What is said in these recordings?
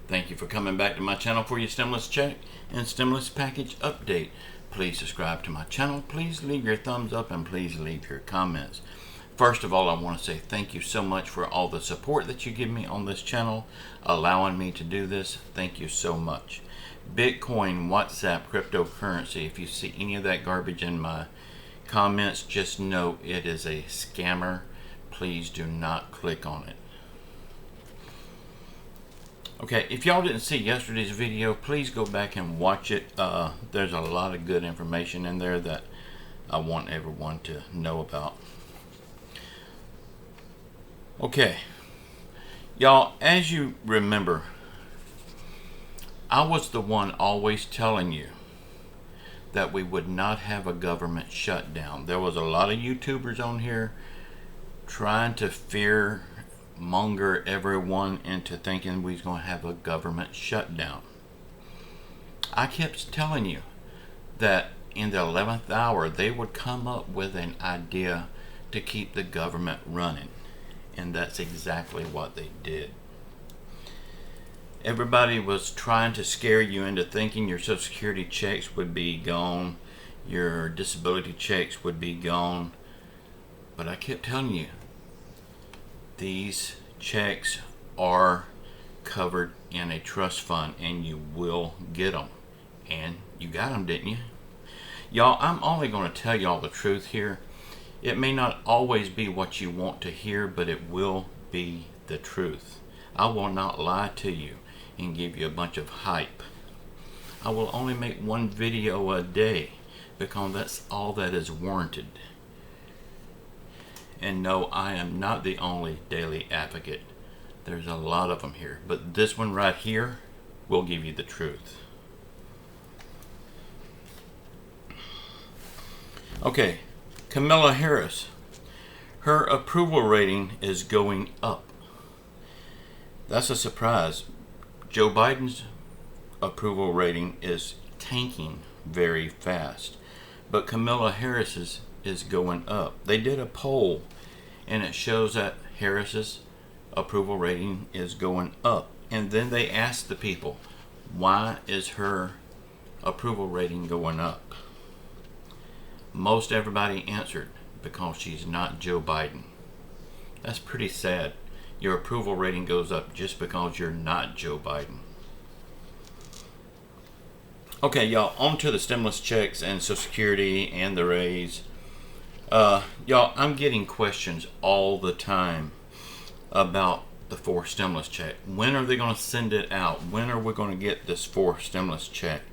Thank you for coming back to my channel for your stimulus check and stimulus package update. Please subscribe to my channel. Please leave your thumbs up and please leave your comments. First of all, I want to say thank you so much for all the support that you give me on this channel, allowing me to do this. Thank you so much. Bitcoin, WhatsApp, cryptocurrency. If you see any of that garbage in my comments, just know it is a scammer. Please do not click on it. Okay, if y'all didn't see yesterday's video, please go back and watch it. There's a lot of good information in there that I want everyone to know about. Okay, y'all, as you remember, I was the one always telling you that we would not have a government shutdown. There was a lot of YouTubers on here trying to fear monger everyone into thinking we was going to have a government shutdown. I kept telling you that in the 11th hour they would come up with an idea to keep the government running, and that's exactly what they did. Everybody was trying to scare you into thinking your Social Security checks would be gone, your disability checks would be gone, but I kept telling you these checks are covered in a trust fund and you will get them. And you got them, didn't you? Y'all, I'm only going to tell y'all the truth here. It may not always be what you want to hear, but it will be the truth. I will not lie to you and give you a bunch of hype. I will only make one video a day because that's all that is warranted. And no, I am not the only daily advocate. There's a lot of them here. But this one right here will give you the truth. Okay, Kamala Harris. Her approval rating is going up. That's a surprise. Joe Biden's approval rating is tanking very fast. But Kamala Harris's is going up. They did a poll and it shows that Harris's approval rating is going up. And then they asked the people, why is her approval rating going up? Most everybody answered, because she's not Joe Biden. That's pretty sad. Your approval rating goes up just because you're not Joe Biden. Okay, y'all, on to the stimulus checks and Social Security and the raise. Y'all, I'm getting questions all the time about the fourth stimulus check. When are they going to send it out? When are we going to get this fourth stimulus check?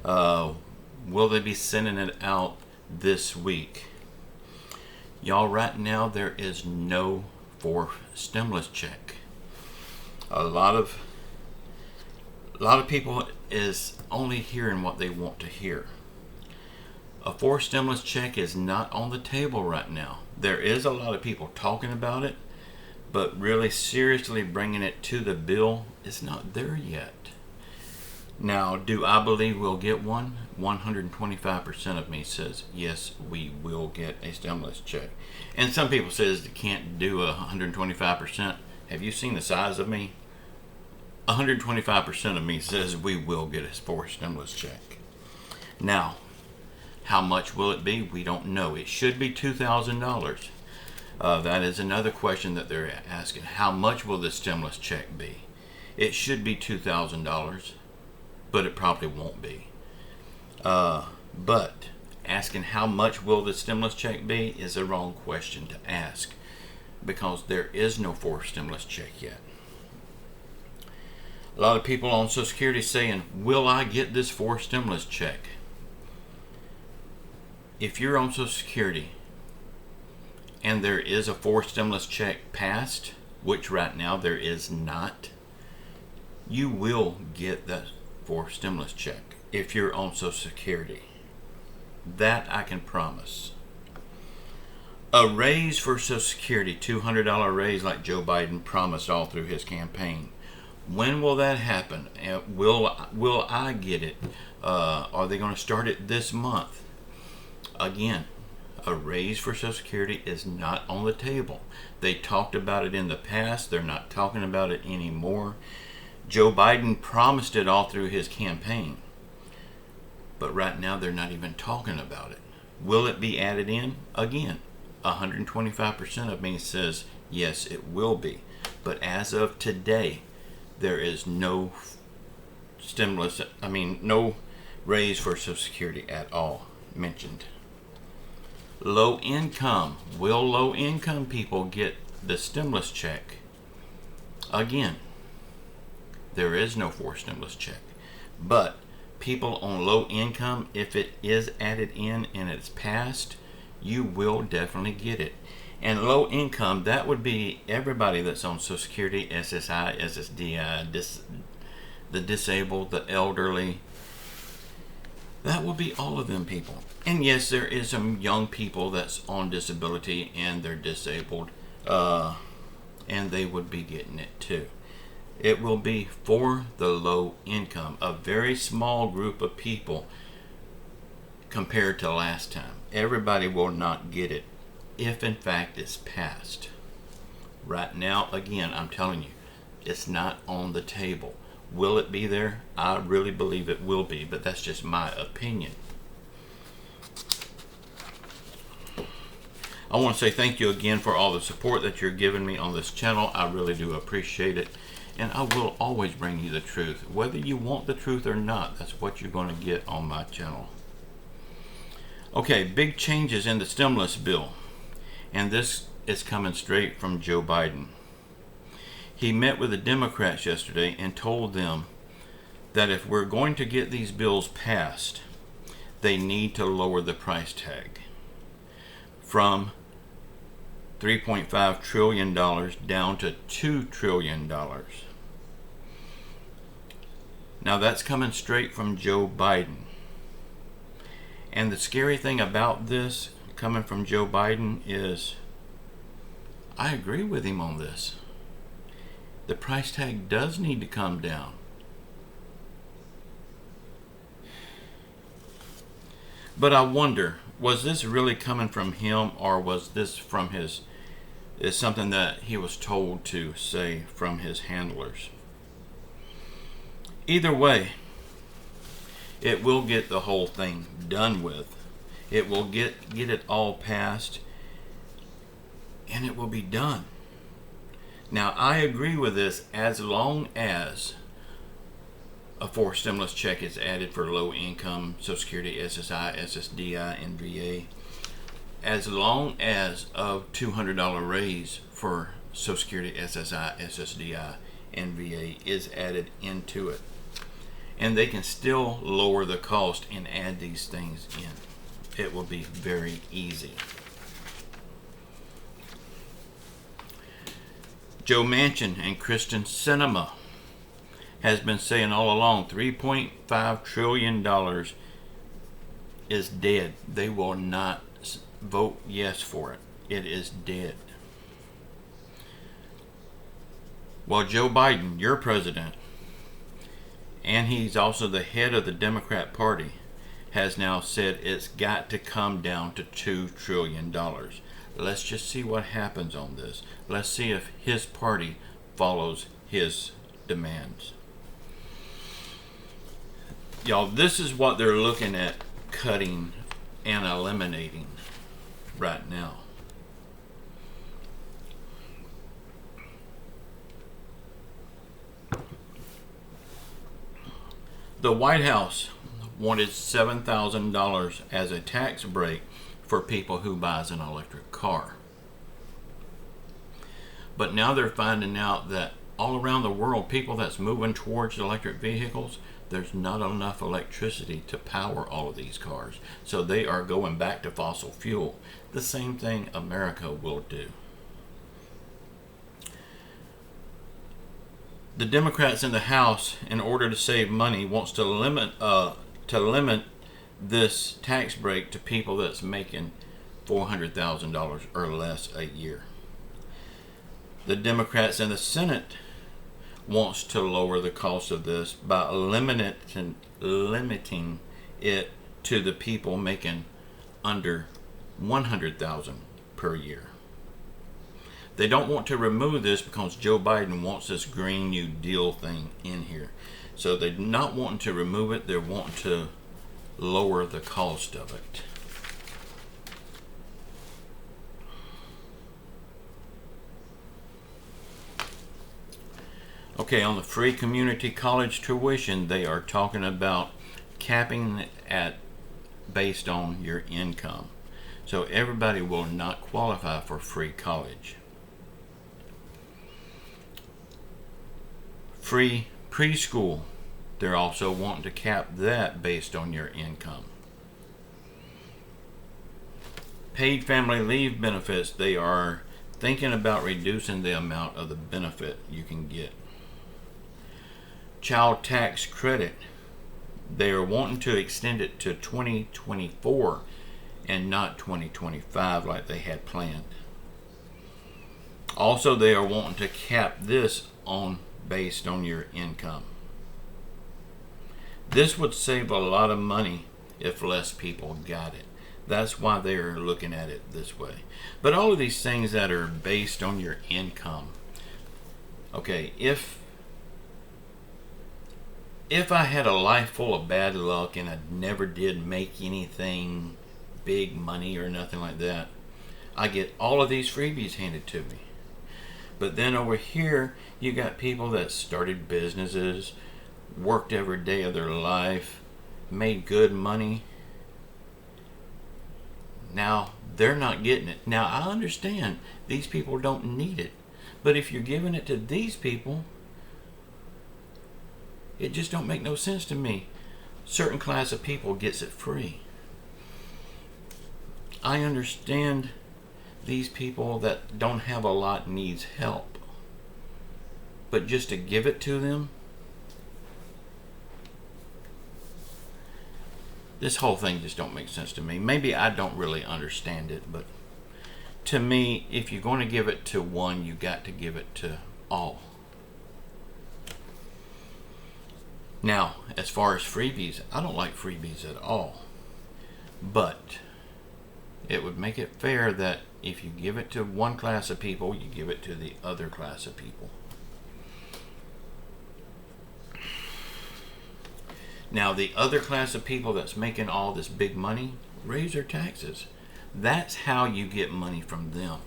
Will they be sending it out this week? Y'all, right now there is no fourth stimulus check. A lot of people is only hearing what they want to hear. A fourth stimulus check is not on the table right now. There is a lot of people talking about it, but really seriously bringing it to the bill is not there yet. Now, do I believe we'll get one? 125% of me says yes, we will get a stimulus check. And some people says they can't do 125%. Have you seen the size of me? 125% of me says we will get a fourth stimulus check. Now, how much will it be? We don't know. It should be $2,000. That is another question that they're asking. How much will the stimulus check be? It should be $2,000, but it probably won't be. But asking how much will the stimulus check be is the wrong question to ask, because there is no fourth stimulus check yet. A lot of people on Social Security saying, will I get this fourth stimulus check? If you're on Social Security and there is a fourth stimulus check passed, which right now there is not, you will get that fourth stimulus check if you're on Social Security. That I can promise. A raise for Social Security, $200 raise like Joe Biden promised all through his campaign. When will that happen? Will I get it? Are they going to start it this month? Again, a raise for Social Security is not on the table. They talked about it in the past. They're not talking about it anymore. Joe Biden promised it all through his campaign. But right now they're not even talking about it. Will it be added in? Again, 125% of me says yes, it will be. But as of today, there is no no raise for Social Security at all mentioned. Low income. Will low income people get the stimulus check? Again, there is no forced stimulus check. But people on low income, if it is added in and it's passed, you will definitely get it. And low income, that would be everybody that's on Social Security, SSI, SSDI, the disabled, the elderly. That will be all of them people. And yes, there is some young people that's on disability and they're disabled, and they would be getting it too. It will be for the low income, a very small group of people compared to last time. Everybody will not get it if in fact it's passed. Right now, again, I'm telling you, it's not on the table. Will it be there? I really believe it will be, but that's just my opinion. I want to say thank you again for all the support that you're giving me on this channel. I really do appreciate it. And I will always bring you the truth. Whether you want the truth or not, that's what you're going to get on my channel. Okay, big changes in the stimulus bill. And this is coming straight from Joe Biden. He met with the Democrats yesterday and told them that if we're going to get these bills passed, they need to lower the price tag from $3.5 trillion down to $2 trillion. Now that's coming straight from Joe Biden. And the scary thing about this coming from Joe Biden is I agree with him on this. The price tag does need to come down. But I wonder, was this really coming from him, or was this from is something that he was told to say from his handlers? Either way, it will get the whole thing done with. It will get it all passed, and it will be done. Now, I agree with this as long as a forced stimulus check is added for low income, Social Security, SSI, SSDI, and VA. As long as a $200 raise for Social Security, SSI, SSDI, and VA is added into it. And they can still lower the cost and add these things in. It will be very easy. Joe Manchin and Kristen Sinema has been saying all along $3.5 trillion is dead. They will not vote yes for it. It is dead. Well, Joe Biden, your president, and he's also the head of the Democrat Party, has now said it's got to come down to $2 trillion. Let's just see what happens on this. Let's see if his party follows his demands. Y'all, this is what they're looking at cutting and eliminating right now. The White House wanted $7,000 as a tax break for people who buys an electric car. But now they're finding out that all around the world, people that's moving towards electric vehicles, there's not enough electricity to power all of these cars. So they are going back to fossil fuel. The same thing America will do. The Democrats in the House, in order to save money, wants to limit this tax break to people that's making $400,000 or less a year. The Democrats in the Senate wants to lower the cost of this by limiting it to the people making under $100,000 per year. They don't want to remove this because Joe Biden wants this Green New Deal thing in here. So they're not wanting to remove it. They're wanting to lower the cost of it. Okay, on the free community college tuition, they are talking about capping it based on your income. So everybody will not qualify for free college. Free preschool, they're also wanting to cap that based on your income. Paid family leave benefits, they are thinking about reducing the amount of the benefit you can get. Child tax credit, they are wanting to extend it to 2024 and not 2025 like they had planned. Also, they are wanting to cap this on based on your income. This would save a lot of money if less people got it. That's why they're looking at it this way. But all of these things that are based on your income, okay, if I had a life full of bad luck and I never did make anything big money or nothing like that, I get all of these freebies handed to me. But then over here, you got people that started businesses, worked every day of their life, made good money. Now, they're not getting it. Now, I understand these people don't need it. But if you're giving it to these people, it just don't make no sense to me. Certain class of people gets it free. I understand these people that don't have a lot needs help. But just to give it to them, this whole thing just don't make sense to me. Maybe I don't really understand it, but to me, if you're going to give it to one, you got to give it to all. Now, as far as freebies, I don't like freebies at all. But it would make it fair that if you give it to one class of people, you give it to the other class of people. Now, the other class of people that's making all this big money, raise their taxes. That's how you get money from them.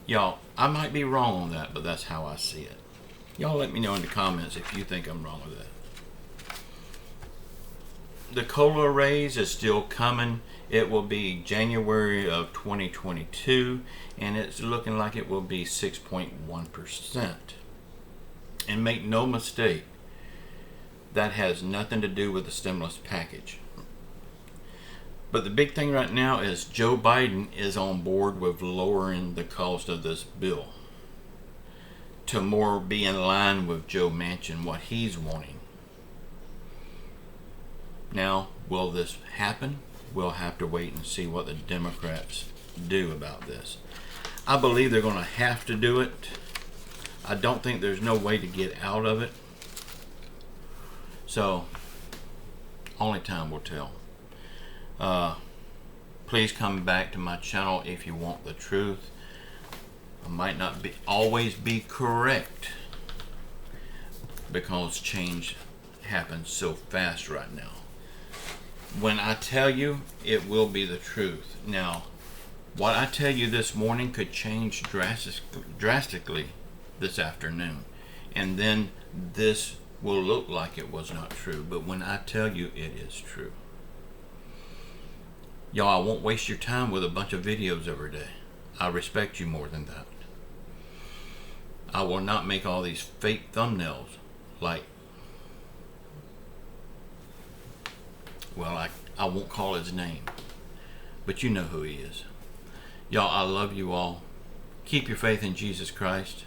Y'all, I might be wrong on that, but that's how I see it. Y'all let me know in the comments if you think I'm wrong with that. The COLA raise is still coming. It will be January of 2022, and it's looking like it will be 6.1%. And make no mistake, that has nothing to do with the stimulus package. But the big thing right now is Joe Biden is on board with lowering the cost of this bill to more be in line with Joe Manchin, what he's wanting. Now, will this happen? We'll have to wait and see what the Democrats do about this. I believe they're going to have to do it. I don't think there's no way to get out of it. So, only time will tell. Please come back to my channel if you want the truth. I might not always be correct because change happens so fast right now. When I tell you, it will be the truth. Now, what I tell you this morning could change drastically this afternoon, and then this will look like it was not true. But when I tell you, it is true. Y'all, I won't waste your time with a bunch of videos every day. I respect you more than that. I will not make all these fake thumbnails like, well, I won't call his name, but you know who he is. Y'all, I love you all. Keep your faith in Jesus Christ.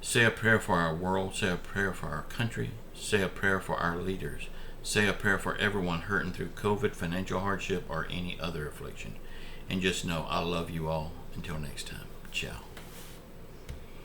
Say a prayer for our world. Say a prayer for our country. Say a prayer for our leaders. Say a prayer for everyone hurting through COVID, financial hardship, or any other affliction. And just know I love you all. Until next time. Ciao.